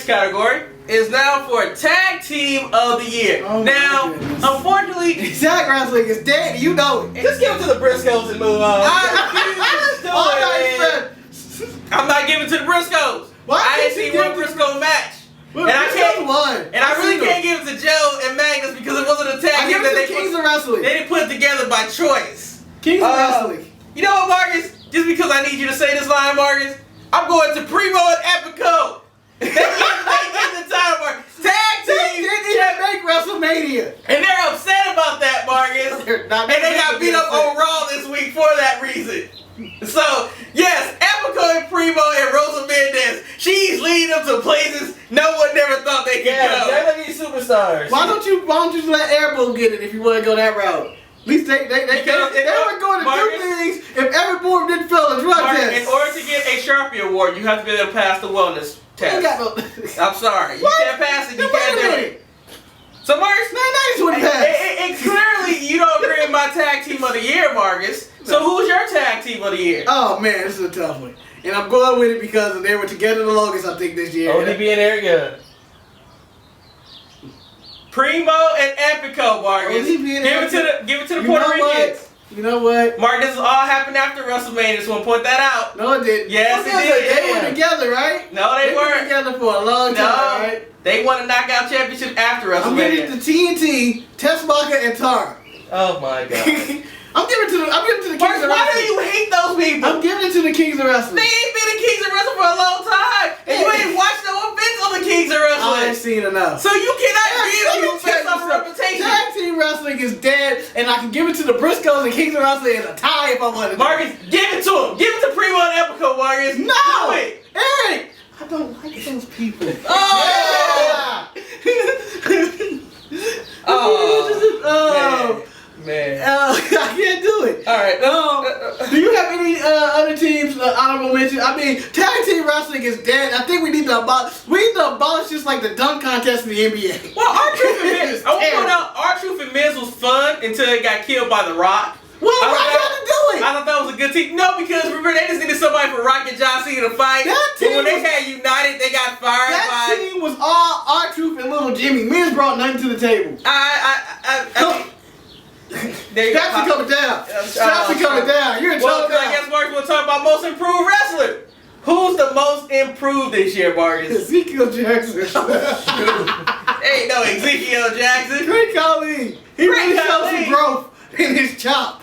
next category is now for Tag Team of the Year. Oh now, unfortunately, tag wrestling is dead. You know it. just give it to the Briscoes and move on. I'm not giving it to the Briscoes. I didn't see one Briscoe match. Well, and I can't. won. And I really can't give it to Joe and Magnus because it wasn't a tag team that they Kings of Wrestling. They didn't put it together by choice. Kings of Wrestling. You know what, Marcus? Just because I need you to say this line, Marcus, I'm going to Primo and Epico. They get the title for tag team. They didn't make WrestleMania. And they're upset about that, Marcus. And they got beat up on Raw this week for that reason. So, yes, Epico and Primo and Rosa Mendez. She's leading them to places no one never thought they could go. They're gonna be superstars. Why don't you just let Airboat get it if you want to go that route? At least they were going to do things if Everborn didn't fail a drug test. In order to get a Sharpie award, you have to be able to pass the wellness test. I'm sorry. You can't pass it, you can't do it. So, Marcus, it's clearly you don't agree with my tag team of the year, Marcus. So, who's your tag team of the year? Oh, man, this is a tough one. And I'm going with it because they were together the longest, I think, this year. ODB and Erica. Primo and Epico, Marcus. Give it to the Puerto Ricans. You know what? Mark, this all happened after WrestleMania, so we'll point that out. No, it didn't. Yes, it did. They were together, right? No, they weren't. They were together for a long time, right? They won a knockout championship after WrestleMania. I'm giving it to TNT, Tessmacher, and Tara. Oh my God. I'm giving it to the Kings of Wrestling. Why do you hate those people? I'm giving it to the Kings of Wrestling. They ain't been the Kings of Wrestling for a long time, and you ain't watched no events on the Kings of Wrestling. I ain't seen enough. So you cannot give you based off reputation. Tag team wrestling is dead, and I can give it to the Briscoes and Kings of Wrestling in a tie if I wanted. Marcus, give it to him. Give it to Primo and Epico, Marcus. No, do it. Eric. I don't like those people. Oh. Oh. Man. I can't do it. All right. Do you have any other teams honorable mention? I mean, tag team wrestling is dead. I think we need to abolish just like the dunk contest in the NBA. Well, R-Truth and Miz. I want to point out, R-Truth and Miz was fun until they got killed by The Rock. Well, Rock had to do it. I thought that was a good team. No, because remember they just needed somebody for Rock and John Cena to fight. But when they had united, they got fired. That team was all R-Truth and Little Jimmy. Miz brought nothing to the table. There you Straps are coming down. Straps are coming down. You're in trouble now. I guess Marcus will talk about most improved wrestler. Who's the most improved this year, Marcus? Ezekiel Jackson. Ain't no Ezekiel Jackson. Great Khali. He really showed some growth in his chop.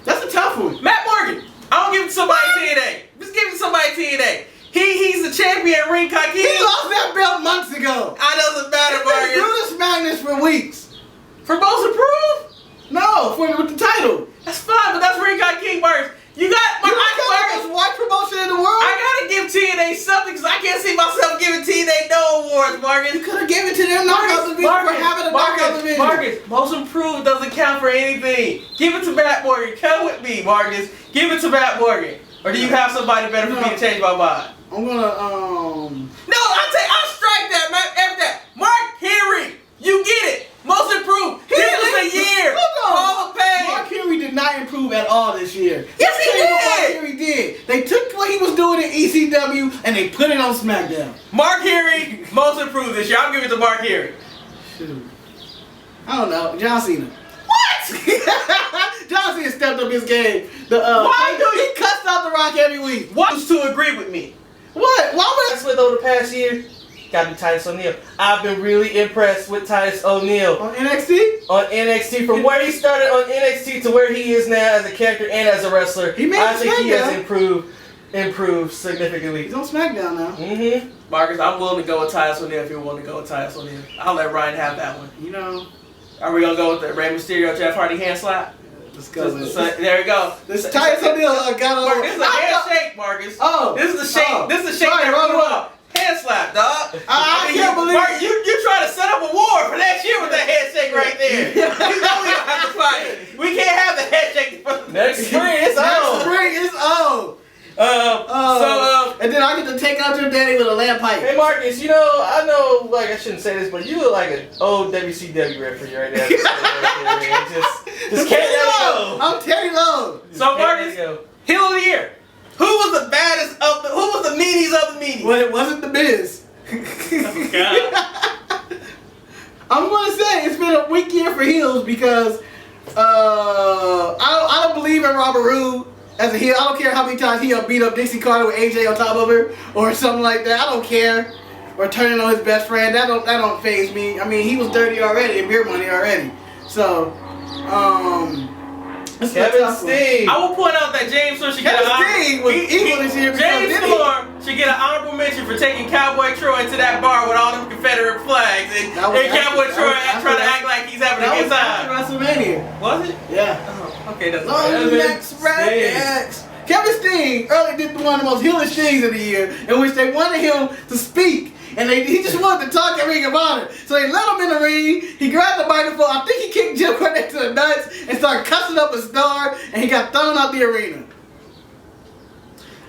That's a tough one. Matt Morgan. I don't give it to somebody TNA. Just give it to somebody TNA. He's the champion ring cock. He lost that belt months ago. I doesn't matter, Marcus. Brutus Magnus for weeks. For most improved? No, with the title. That's fine, but that's ring cock king, Marcus. You got Marcus, white promotion in the world. I gotta give TNA something because I can't see myself giving TNA no awards, Marcus. You could have given it to them knockout division for having a knockout division. Marcus, most improved doesn't count for anything. Give it to Matt Morgan. Come with me, Marcus. Give it to Matt Morgan. Or do you have somebody better for me to change my mind? I'm gonna No, I'll strike that, man. F that. Mark Henry, you get it. Most improved. This was a year. Hall of Fame. Mark Henry did not improve at all this year. Yes, he did. Mark Henry did. They took what he was doing in ECW and they put it on SmackDown. Mark Henry, most improved this year. I'll give it to Mark Henry. Shoot. I don't know. John Cena. What? John Cena stepped up his game. He cussed out The Rock every week. What's to agree with me? What? Why would That's what over the past year. Gotta be Titus O'Neil. I've been really impressed with Titus O'Neil. On NXT? On NXT. From where he started on NXT to where he is now as a character and as a wrestler. I think he has improved significantly. He's on SmackDown now. Mm-hmm. Marcus, I'm willing to go with Titus O'Neil if you're willing to go with Titus O'Neil. I'll let Ryan have that one. You know. Are we gonna go with the Rey Mysterio, Jeff Hardy hand slap? Let's go. There we go. This Titus O'Neil got on. This is a handshake, Marcus. Oh. This is the shake. This is the shake that rolled up. Hand slap, dog. I can't believe Mark, you trying to set up a war for next year with that handshake right there. You know we don't have to fight. We can't have the handshake. Next spring, it's on. Next spring, it's on. And then I get to take out your daddy with a lamp pipe. Hey Marcus, you know, I know, like I shouldn't say this, but you look like an old WCW referee right now. Just can't let it go. I'm Teddy Long. So Marcus, heel of the year. Who was the baddest of the? Who was the meanies of the meanies? Well, it wasn't the Miz. Oh, God. I'm gonna say it's been a weak year for heels because I don't believe in Robert Roode as a heel. I don't care how many times he'll beat up Dixie Carter with AJ on top of her or something like that. I don't care. Or turning on his best friend. That don't faze me. I mean, he was dirty already and beer money already. So, Kevin Steen. I will point out that James Storm should get Kevin Steen was evil this year. James Storm should get an honorable mention for taking Cowboy Troy to that bar with all them Confederate flags and Cowboy Troy trying to act like he's having a good time. WrestleMania. Was it? Yeah. Oh, okay, that's Next. Kevin Steen early did one of the most heelish things of the year in which they wanted him to speak. And he just wanted to talk and ring about it. So they let him in the ring. He grabbed the microphone. I think he kicked Jim Cornette to the nuts and started cussing up a star. And he got thrown out the arena.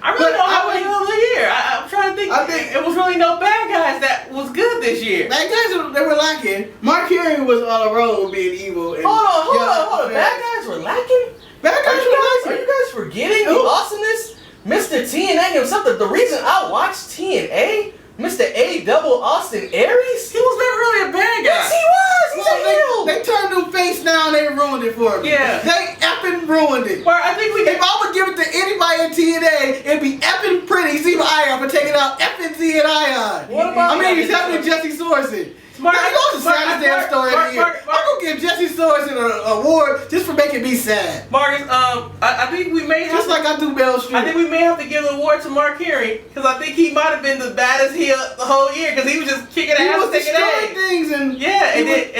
I really don't have a heel of the year. I'm trying to think. I think it was really no bad guys that was good this year. Bad guys, they were lacking. Mark Henry was on a roll of being evil. And Hold on. Bad guys were lacking? Bad guys were lacking. Are you guys forgetting the awesomeness? Mr. TNA himself. The reason I watched TNA, Mr. A. Double Austin Aries? He was never really a bad guy. Yes, he was. He's a heel. They turned him face now and they ruined it for me. Yeah. They effing ruined it. Well, I think If I would give it to anybody in TNA, it'd be effing pretty Steve Ion for taking out effing Z and Ion. What about he's having Jesse Sorensen. Mark, Now, you know the saddest damn story of the year. I'm gonna give Jesse Sorensen an award just for making me sad. Marcus, I think we may have Just like I do Bell Street. I think we may have to give the award to Mark Henry because I think he might have been the baddest heel the whole year because he was just kicking ass, he was taking destroying ass. things and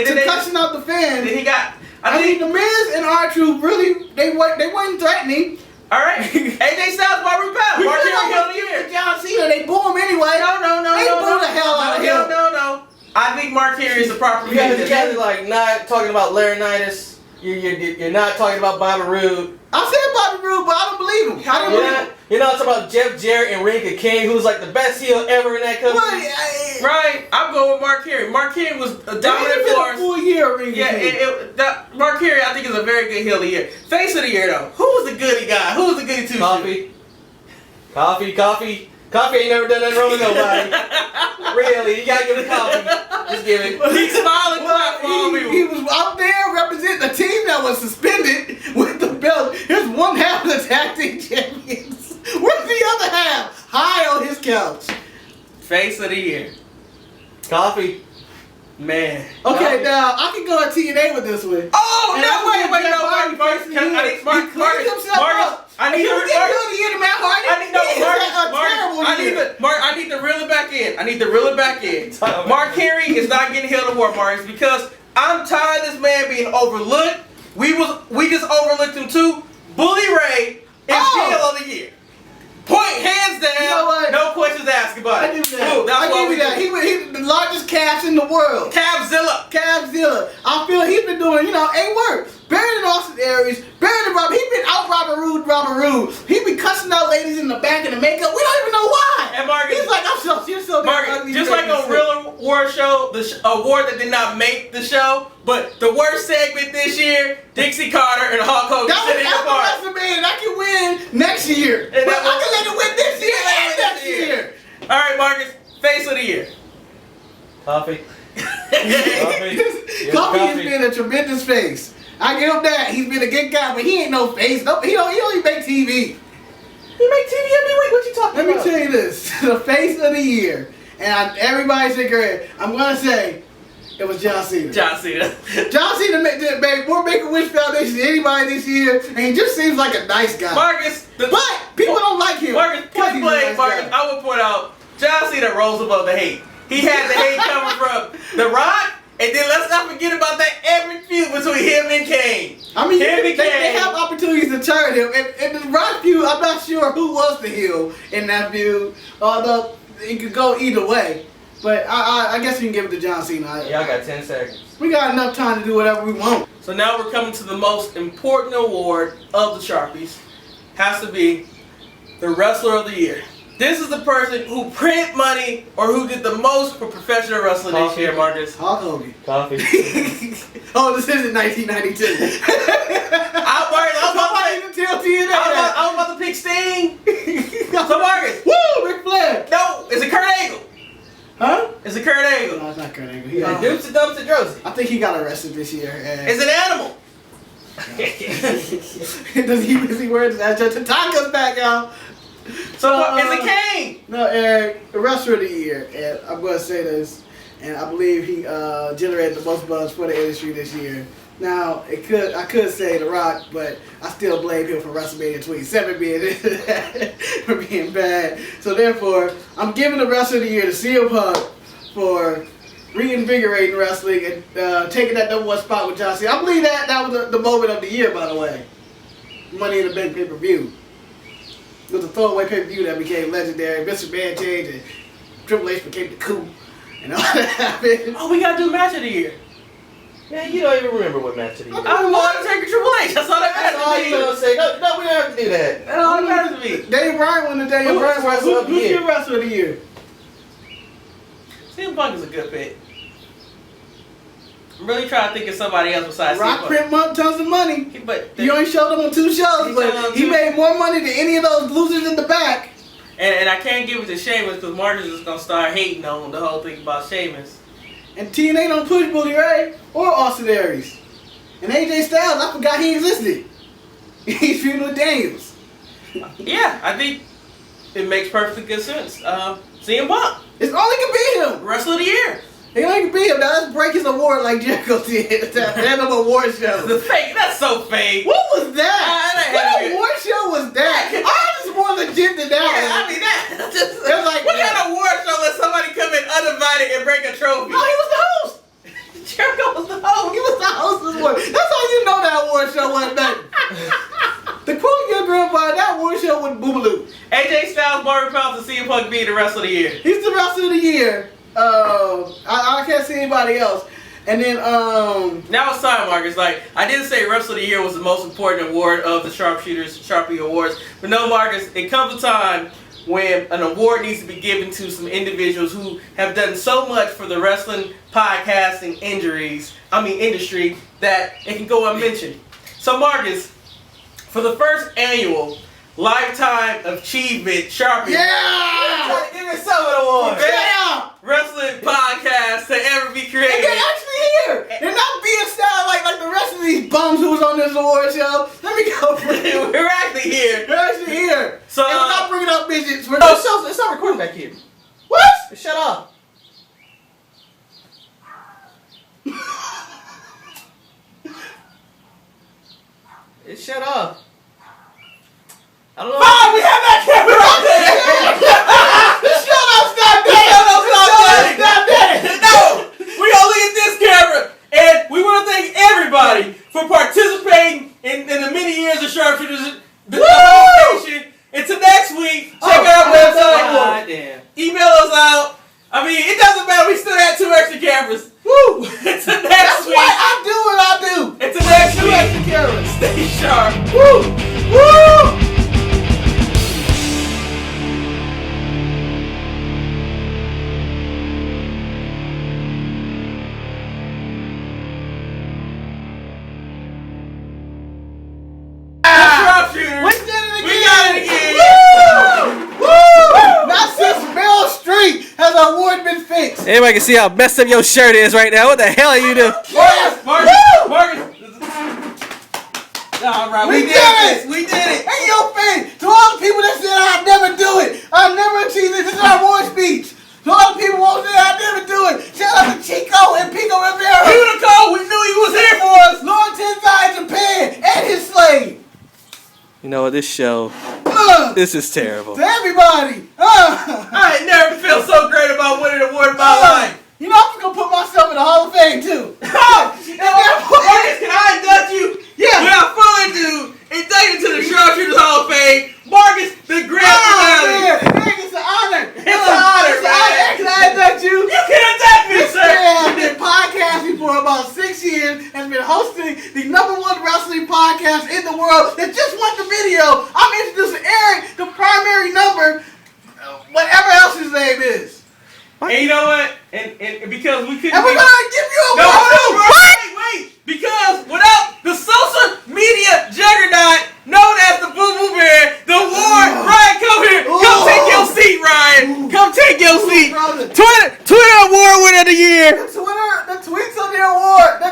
then cussing out the fans. Then he got. I mean, the Miz and R-Truth really they weren't threatening. All right, AJ Styles might repel. Mark Henry heel of the year. John Cena, they boo him anyway. No. They boo the hell out of him. No. I think Mark Henry is the proper You guys are like not talking about Laurinaitis. You're not talking about Bobby Roode. I said Bobby Roode, but I don't believe him. I don't believe him. You're not talking about Jeff Jarrett and Rinka King, who's like the best heel ever in that company. Right, I'm going with Mark Henry. Mark Henry was a dominant force. A full year, Rinka King. Mark Henry, I think, is a very good heel of the year. Face of the year, though. Who was the goody guy? Who was the goody two-shoe? Coffee ain't never done nothing wrong to nobody. Really, you gotta give it coffee. Just give it. He's smiling clap for all people. He was out there representing the team that was suspended with the belt. Here's one half of the tag team champions. Where's the other half? High on his couch. Face of the year. Coffee. Man. Okay, now I can go at TNA with this one. Oh, no, wait, Marcus. I need to reel it back in. Mark Henry is not getting held award, Marcus, because I'm tired of this man being overlooked. We just overlooked him too. Bully Ray is heel of the year. Point hands down. You know what? No questions asked about it. I give you that. He was the largest calves in the world. Cavzilla. I feel he's been doing, A work. Better than Austin Aries, better than Robert. He's been out Robert Roode. He been cussing out ladies in the back in the makeup. We don't even know why. And Marcus, he's like, you're so Marcus, just like on Real Award show, the award that did not make the show, but the worst segment this year, Dixie Carter and Hulk Hogan sitting in the bar. WrestleMania, I can win next year. But I can let it win this year and next year. All right, Marcus, face of the year. Coffee. Coffee has been a tremendous face. I give him that. He's been a good guy, but he ain't no face. He only make TV. He make TV every week. What you talking about? Let me tell you this. The face of the year. And everybody's agreeing. I'm going to say it was John Cena. John Cena made more Make-A-Wish Foundation than anybody this year. And he just seems like a nice guy. Marcus. But people don't like him. Marcus, I would point out, John Cena rose above the hate. He had the hate coming from The Rock. And then let's not forget about that epic feud between him and Kane. I mean, they have opportunities to turn him. And the Rock feud, I'm not sure who was the heel in that feud. Although it could go either way. But I guess you can give it to John Cena. Yeah, I got 10 seconds. We got enough time to do whatever we want. So now we're coming to the most important award of the Sharpies. Has to be the Wrestler of the Year. This is the person who printed money or who did the most for professional wrestling this year, Marcus. Hulk Hogan. Coffee. Oh, this isn't 1992. I was about I was about to pick Sting. So Marcus. Woo, Ric Flair. No, it's a Kurt Angle. Huh? It's a Kurt Angle. No, it's not Kurt Angle. Dukes and Dumps and Drosy. I think he got arrested this year. It's an animal. Does he wear that? Tatanka's back, y'all. So it's a Kane. No, Eric, the wrestler of the year, and I'm going to say this, and I believe he generated the most buzz for the industry this year. Now, I could say The Rock, but I still blame him for WrestleMania 27 being bad. So therefore, I'm giving the wrestler of the year to CM Punk for reinvigorating wrestling and taking that #1 spot with John Cena. I believe that was the moment of the year, by the way. Money in the Bank pay-per-view. It was a throwaway pay-per-view that became legendary. Mr. Man changed and Triple H became the coup. And all that happened. Oh, we gotta do match of the year. Yeah, you don't even remember what match it is. I'm Undertaker Triple H. That's all that That's all you matters to gonna say. No, we don't have to do that. That's all that matters to me. Dave Bryan won the Dave Bryan wrestler of the year. Who's your wrestler of the year? CM Punk is a good pick. I'm really trying to think of somebody else besides Rock print tons of money. But he only showed up on 2 shows, but he made more money than any of those losers in the back. And I can't give it to Sheamus because Marcus is gonna start hating on the whole thing about Sheamus. And TNA don't push Bully Ray or Austin Aries. And AJ Styles, I forgot he existed. He's feuding with Daniels. Yeah, I think it makes perfectly good sense. CM Punk. It's only can be him. Wrestler of the year. He only can be him. Now let's break his award like Jericho did. That random award show. The fake. That's so fake. What was that? What award show was that? Ours is more legit than that. Yeah, I mean that. Just, like, what kind of award show let somebody come in uninvited and break a trophy? No, he was the host. Jericho was the host. He was the host of the award. That's how you know that award show wasn't nothing. The quote your grandpa, that award show was boobaloo. AJ Styles, Barbara Pounds, and CM Punk being the wrestler of the year. He's the wrestler of the year. I can't see anybody else. And then now it's time, Marcus. Like, I didn't say Wrestler of the Year was the most important award of the Sharpshooters Sharpie Awards, but no, Marcus, it comes a time when an award needs to be given to some individuals who have done so much for the wrestling podcasting industry that it can go unmentioned. So Marcus, for the first annual Lifetime Achievement Sharpie. Yeah! Give me some of the awards. Yeah! Wrestling podcast to ever be created. And they're actually here. They're not being styled like the rest of these bums who was on this award show. Let me go for it. We're actually here. They're actually here. So and we're not bringing up midgets. It's not recording back here. What? Shut up. Shut up. I don't know. Oh, we have that camera up there! Shut up, stop that! No! We gonna look at this camera! And we want to thank everybody for participating in the many years of Sharpshooters Association. Until next week, check out our website. Email us out. I mean, it doesn't matter. We still had 2 extra cameras. Woo! Until next week. That's why I do what I do. Until next 2 week. extra cameras. Stay sharp. Woo! Woo! Sharpshooters. We got it again. Woo! Woo! Not since Meryl Streep has our award been fixed. Everybody can see how messed up your shirt is right now. What the hell are you doing? Marcus. All right, we did it. We did it. Hey, yo, fan, to all the people that said I'd never do it, I'll never achieve this. This is our award speech. To all the people who said I'd never do it, shout out to Chico and Pico Rivera. Unico, we knew he was here for us. Lord Tensai Japan and his slave. You know what? This show, this is terrible. To everybody. I ain't never felt so great about winning an award in my life. You know, I'm just going to put myself in the Hall of Fame, too. Marcus, can I induct you? Yeah. Without further ado, induct you to the Sharpshooters Hall of Fame. Marcus, the grand finale. It's an honor. It's an honor, man. Can I induct you? You can induct me, This sir. man has been podcasting for about 6 years and been hosting the #1 wrestling podcast in the world that just won the video. I'm introducing Eric, the primary number, whatever else his name is. And you know what? And because we couldn't. And we're gonna give you a No, award. wait. Because without the social media juggernaut, no The tweets of the award. I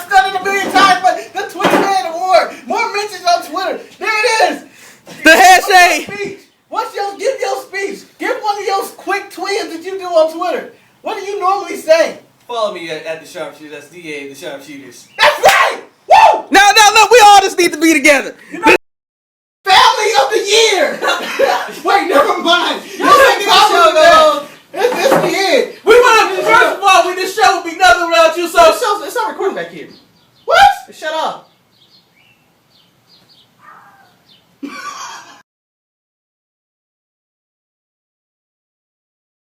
studied a million times, but the Twitter Man Award. More mentions on Twitter. There it is. The hashtag. Give your speech. Give one of your quick tweets that you do on Twitter. What do you normally say? Follow me at the Sharpshooters. That's DA, the Sharpshooters. That's right. Woo! No, look, we all just need to be together. Family of the year. Wait, never mind. It's the end. First of all, this show would be nothing without you. So it's not recording back here.